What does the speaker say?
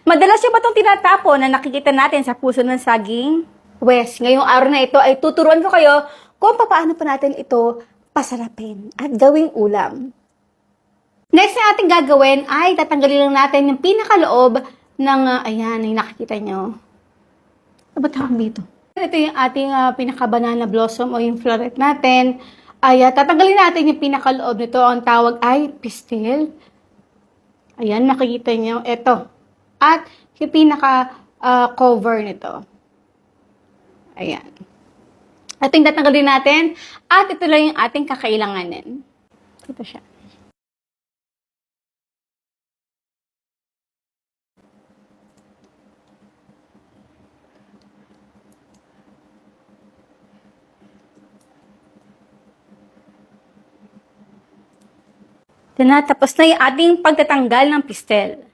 Madalas yung ba itong tinatapon na nakikita natin sa puso ng saging? Wes, ngayong araw na ito ay tuturuan ko kayo kung paano pa natin ito pasarapin at gawing ulam. Next na ating gagawin ay tatanggalin lang natin yung pinakaloob ng, ayan, yung nakikita nyo. Ano ba tawag dito? Ito yung ating pinaka-banana blossom o yung floret natin. Ay, tatanggalin natin yung pinakaloob nito. Ang tawag ay pistil. Ayan, makikita nyo. Ito. At yung pinaka-cover nito. Ayan. Ito yung tatanggalin natin. At ito lang yung ating kakailanganin. Ito siya. Ito na, tapos na yung ating pagtatanggal ng pistil.